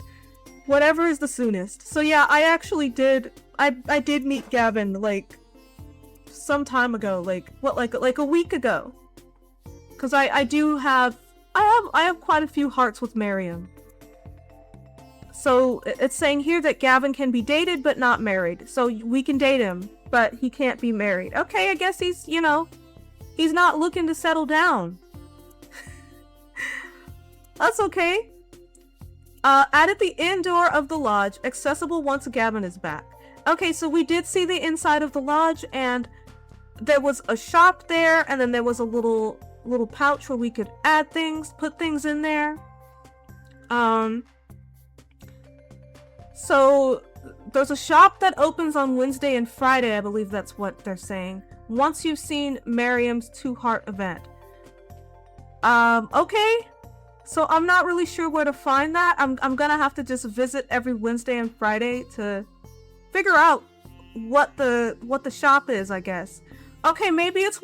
Whatever is the soonest. So yeah, I actually did, I did meet Gavin some time ago, like a week ago. Cause I have quite a few hearts with Miriam. So it's saying here that Gavin can be dated but not married. So we can date him, but he can't be married. Okay, I guess he's not looking to settle down. That's okay. Added the inn door of the lodge, accessible once Gavin is back. Okay, so we did see the inside of the lodge, and there was a shop there, and then there was a little pouch where we could add things, put things in there. So there's a shop that opens on Wednesday and Friday, I believe that's what they're saying, once you've seen Miriam's 2 heart event. Okay. So I'm not really sure where to find that. I'm gonna have to just visit every Wednesday and Friday to figure out what the shop is, I guess. Okay, maybe it's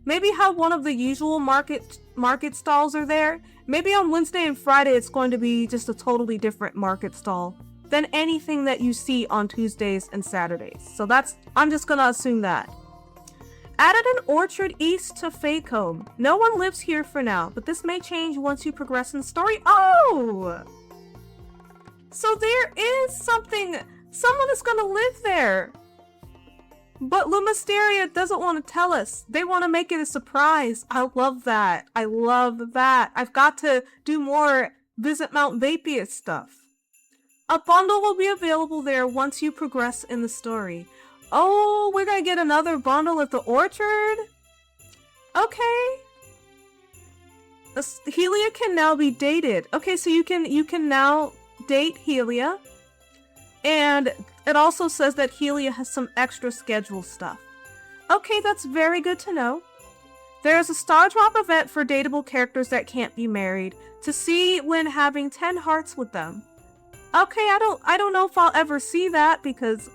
maybe how one of the usual market stalls are there. Maybe on Wednesday and Friday it's going to be just a totally different market stall than anything that you see on Tuesdays and Saturdays. So I'm just gonna assume that. Added an orchard east to Faycombe. No one lives here for now, but this may change once you progress in the story. Oh! So there is someone is gonna live there. But Lumisteria doesn't want to tell us. They want to make it a surprise. I love that. I love that. I've got to do more Visit Mount Vapius stuff. A bundle will be available there once you progress in the story. Oh, we're gonna get another bundle at the orchard? Okay. Helia can now be dated. Okay, so you can now date Helia. And it also says that Helia has some extra schedule stuff. Okay, that's very good to know. There's a star drop event for dateable characters that can't be married to see when having 10 hearts with them. Okay, I don't know if I'll ever see that because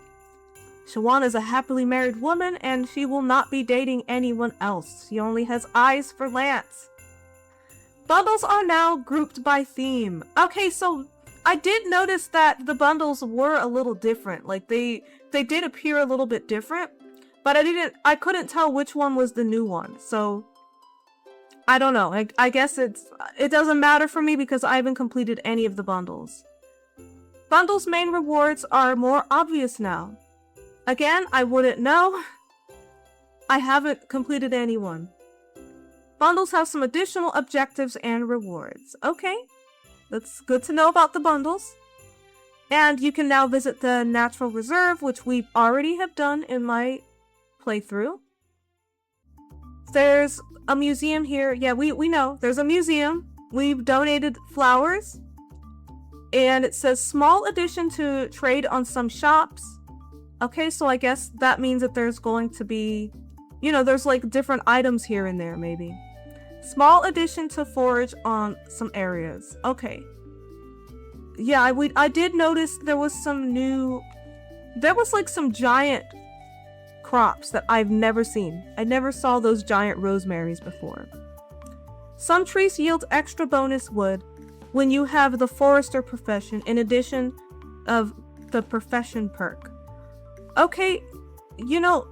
Shawan is a happily married woman and she will not be dating anyone else. She only has eyes for Lance. Bundles are now grouped by theme. Okay, so I did notice that the bundles were a little different. Like they did appear a little bit different, but I couldn't tell which one was the new one. So I don't know. I guess it doesn't matter for me because I haven't completed any of the bundles. Bundles' main rewards are more obvious now. Again, I wouldn't know. I haven't completed any one. Bundles have some additional objectives and rewards. Okay. That's good to know about the bundles. And you can now visit the natural reserve, which we already have done in my playthrough. There's a museum here. Yeah, we know. There's a museum. We've donated flowers. And it says small addition to trade on some shops. Okay, so I guess that means that there's going to be, there's like different items here and there maybe. Small addition to forage on some areas. Okay. Yeah, I did notice there was some giant crops that I've never seen. I never saw those giant rosemaries before. Some trees yield extra bonus wood when you have the forester profession in addition of the profession perk. Okay, you know,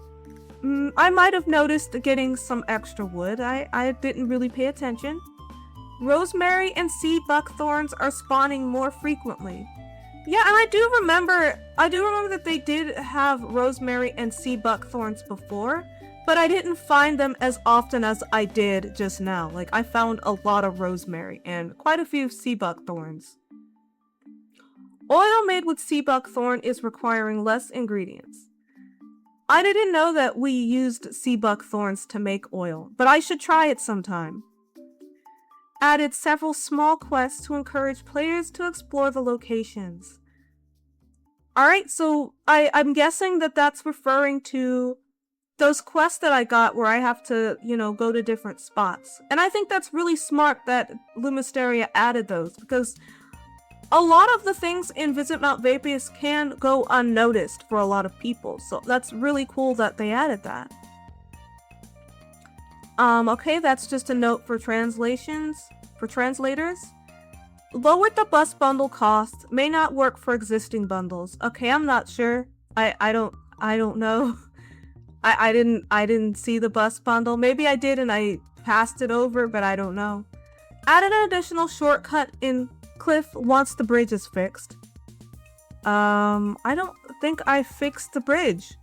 I might have noticed getting some extra wood. I didn't really pay attention. Rosemary and sea buckthorns are spawning more frequently. Yeah, and I do remember that they did have rosemary and sea buckthorns before, but I didn't find them as often as I did just now. Like, I found a lot of rosemary and quite a few sea buckthorns. Oil made with sea buckthorn is requiring less ingredients. I didn't know that we used sea buckthorns to make oil, but I should try it sometime. Added several small quests to encourage players to explore the locations. Alright, so I'm guessing that that's referring to those quests that I got where I have to, you know, go to different spots. And I think that's really smart that Lumisteria added those, because a lot of the things in Visit Mount Vapius can go unnoticed for a lot of people, so that's really cool that they added that. Okay, that's just a note for translators. Lowered the bus bundle cost, may not work for existing bundles. Okay, I'm not sure. I don't know. I didn't see the bus bundle. Maybe I did and I passed it over, but I don't know. Added an additional shortcut in Cliff once the bridge is fixed. I don't think I fixed the bridge.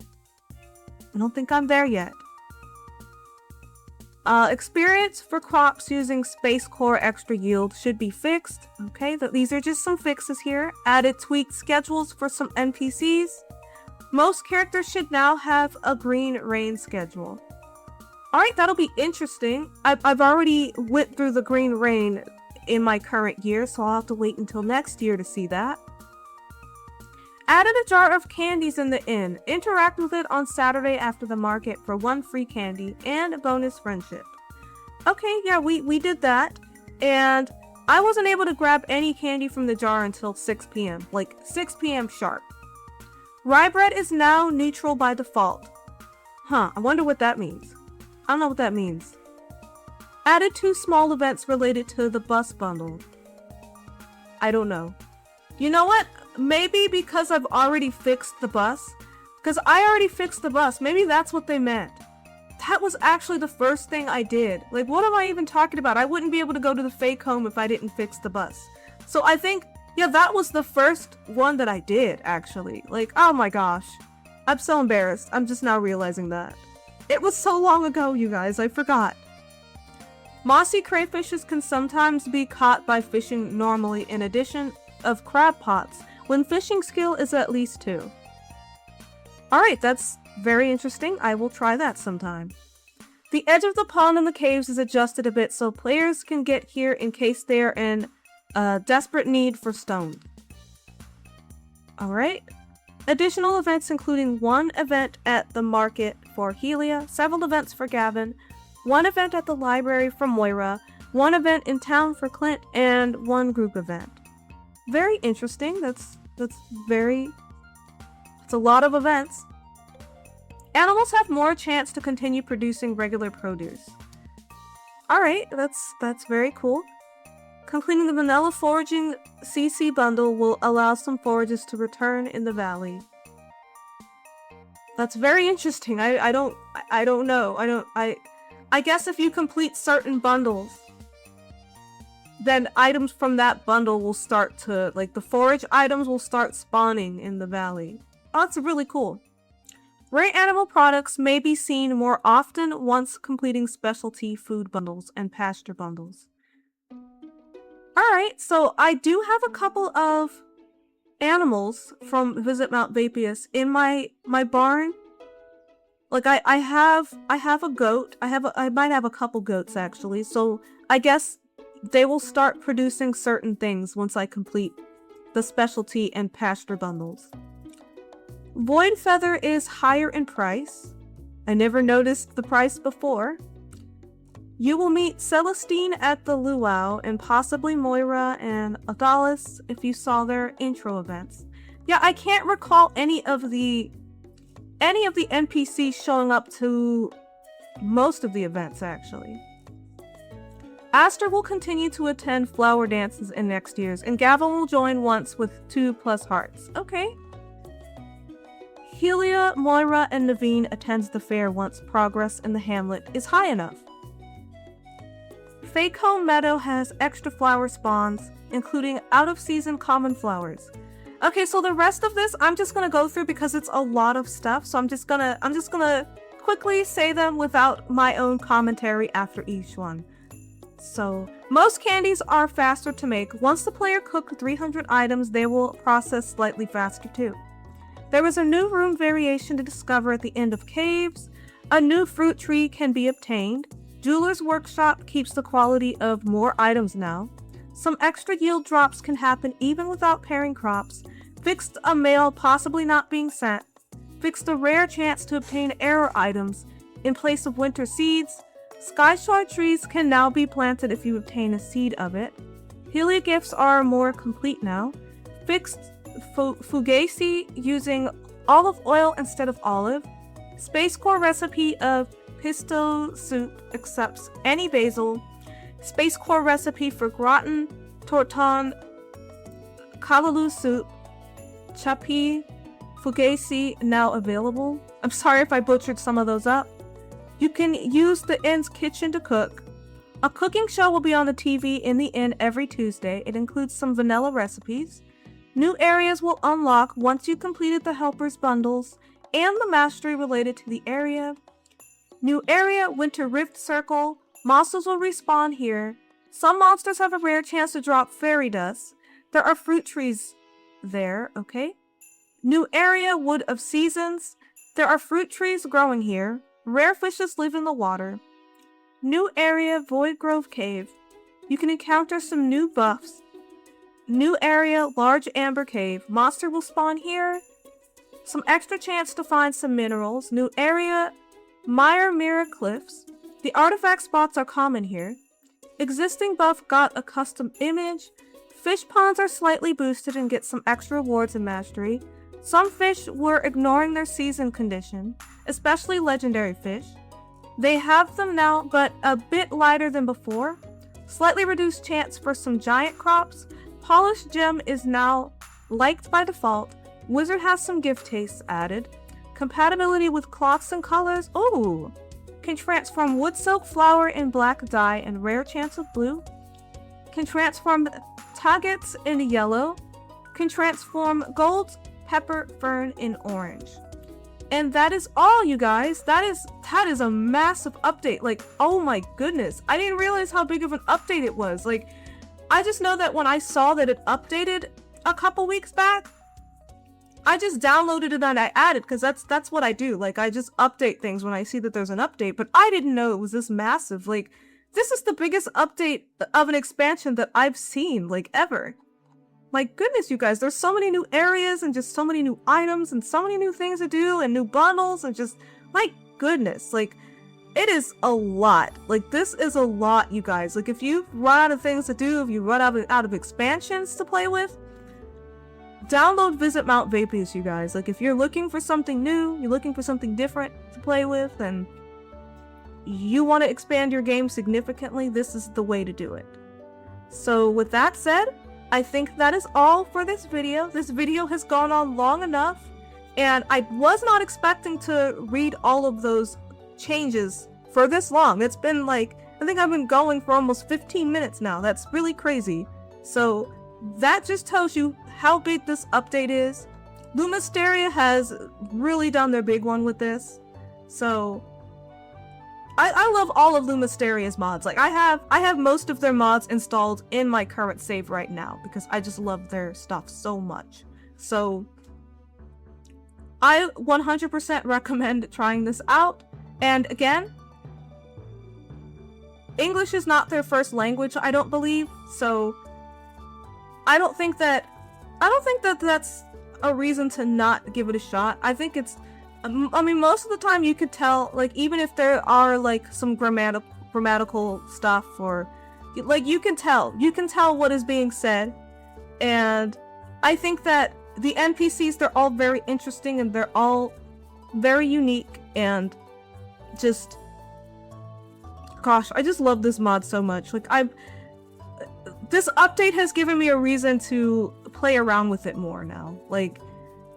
I don't think I'm there yet. Experience for crops using Space Core extra yield should be fixed. Okay, these are just some fixes here. Added tweaked schedules for some NPCs. Most characters should now have a green rain schedule. Alright, that'll be interesting. I've already went through the green rain in my current year, so I'll have to wait until next year to see that. Added a jar of candies in the inn. Interact with it on Saturday after the market for 1 free candy and a bonus friendship. Okay, yeah, we did that. And I wasn't able to grab any candy from the jar until 6 p.m. Like, 6 p.m. sharp. Rye bread is now neutral by default. Huh, I wonder what that means. I don't know what that means. Added 2 small events related to the bus bundle. I don't know. You know what? Maybe because I've already fixed the bus. Because I already fixed the bus. Maybe that's what they meant. That was actually the first thing I did. Like, what am I even talking about? I wouldn't be able to go to the fake home if I didn't fix the bus. So I think, yeah, that was the first one that I did, actually. Like, oh my gosh. I'm so embarrassed. I'm just now realizing that. It was so long ago, you guys. I forgot. Mossy crayfishes can sometimes be caught by fishing normally in addition of crab pots when fishing skill is at least 2. Alright, that's very interesting. I will try that sometime. The edge of the pond and the caves is adjusted a bit so players can get here in case they are in desperate need for stone. Alright. Additional events including 1 event at the market for Helia, several events for Gavin, 1 event at the library for Moira, 1 event in town for Clint, and 1 group event. Very interesting. That's a lot of events. Animals have more chance to continue producing regular produce. Alright, that's very cool. Completing the vanilla foraging CC bundle will allow some forages to return in the valley. That's very interesting. I don't know. I guess if you complete certain bundles, then items from that bundle will start to, like, the forage items will start spawning in the valley. Oh, that's really cool. Rare animal products may be seen more often once completing specialty food bundles and pasture bundles. Alright, so I do have a couple of animals from Visit Mount Vapius in my barn. Like, I have a goat. I might have a couple goats, actually, so I guess they will start producing certain things once I complete the specialty and pasture bundles. Void Feather is higher in price. I never noticed the price before. You will meet Celestine at the luau and possibly Moira and Adalis if you saw their intro events. Yeah, I can't recall any of the NPCs showing up to most of the events, actually. Aster will continue to attend flower dances in next year's, and Gavin will join once with 2+ hearts. Okay. Helia, Moira, and Naveen attends the fair once progress in the hamlet is high enough. Fake Home Meadow has extra flower spawns, including out-of-season common flowers. Okay, so the rest of this I'm just gonna go through because it's a lot of stuff, so I'm just gonna quickly say them without my own commentary after each one. So, most candies are faster to make. Once the player cooks 300 items, they will process slightly faster too. There is a new room variation to discover at the end of caves. A new fruit tree can be obtained. Jeweler's Workshop keeps the quality of more items now. Some extra yield drops can happen even without pairing crops. Fixed a mail possibly not being sent. Fixed a rare chance to obtain error items in place of winter seeds. Sky Shard trees can now be planted if you obtain a seed of it. Helia gifts are more complete now. Fixed fugazi using olive oil instead of olive. Space Core recipe of Pisto soup accepts any basil. Space Core recipe for gratin, torton, kalaloo soup, chapi, fugazi now available. I'm sorry if I butchered some of those up. You can use the inn's kitchen to cook. A cooking show will be on the TV in the inn every Tuesday. It includes some vanilla recipes. New areas will unlock once you completed the helpers bundles and the mastery related to the area. New area, Winter Rift Circle. Monsters will respawn here. Some monsters have a rare chance to drop fairy dust. There are fruit trees there, okay? New area, Wood of Seasons. There are fruit trees growing here. Rare fishes live in the water. New area, Void Grove Cave. You can encounter some new buffs. New area, Large Amber Cave. Monster will spawn here. Some extra chance to find some minerals. New area, Mire Mirror Cliffs. The artifact spots are common here. Existing buff got a custom image. Fish ponds are slightly boosted and get some extra rewards in mastery. Some fish were ignoring their season condition, especially legendary fish. They have them now, but a bit lighter than before. Slightly reduced chance for some giant crops. Polished gem is now liked by default. Wizard has some gift tastes added. Compatibility with cloths and colors. Ooh! Can transform wood silk flower in black dye and rare chance of blue. Can transform tagates in yellow. Can transform gold pepper fern in orange. And that is all, you guys. That is a massive update. Like, oh my goodness. I didn't realize how big of an update it was. Like, I just know that when I saw that it updated a couple weeks back, I just downloaded it and I added, because that's what I do. Like, I just update things when I see that there's an update, but I didn't know it was this massive. Like, this is the biggest update of an expansion that I've seen, like, ever. My goodness, you guys, there's so many new areas and just so many new items and so many new things to do and new bundles and just, my goodness, like, it is a lot. Like, this is a lot, you guys. Like, if you run out of things to do, if you run out of expansions to play with, download Visit Mount Vapius, you guys. Like, if you're looking for something new, you're looking for something different to play with, and you want to expand your game significantly, this is the way to do it. So with that said, I think that is all for this video. This video has gone on long enough, and I was not expecting to read all of those changes for this long. It's been like, I think I've been going for almost 15 minutes now. That's really crazy. So that just tells you how big this update is. Lumisteria has really done their big one with this. So I love all of Lumisteria's mods. Like, I have most of their mods installed in my current save right now because I just love their stuff so much. So I 100% recommend trying this out. And again, English is not their first language, I don't believe. So I don't think that that's a reason to not give it a shot. I think it's, I mean, most of the time you could tell, like, even if there are, like, some grammatical stuff, or, like, you can tell what is being said. And I think that the NPCs, they're all very interesting, and they're all very unique, and just, gosh, I just love this mod so much. Like, this update has given me a reason to play around with it more now. Like,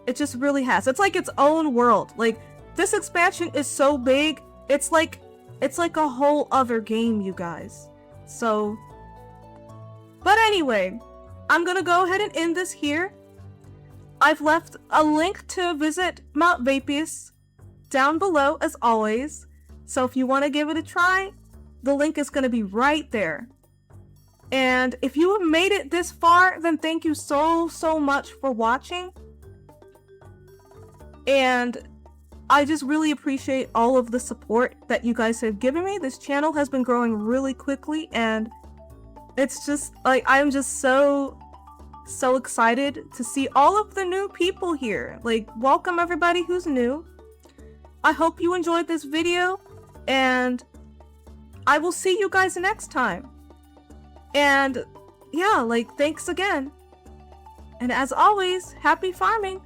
It just really has. It's like its own world. Like, this expansion is so big, it's like a whole other game, you guys. So, but anyway, I'm gonna go ahead and end this here. I've left a link to visit Mount Vapius down below, as always. So if you want to give it a try, the link is going to be right there. And if you have made it this far, then thank you so much for watching. And I just really appreciate all of the support that you guys have given me. This channel has been growing really quickly, and it's just like, I'm just so excited to see all of the new people here. Like, welcome everybody who's new. I hope you enjoyed this video, and I will see you guys next time. And yeah, like, thanks again. And as always, happy farming!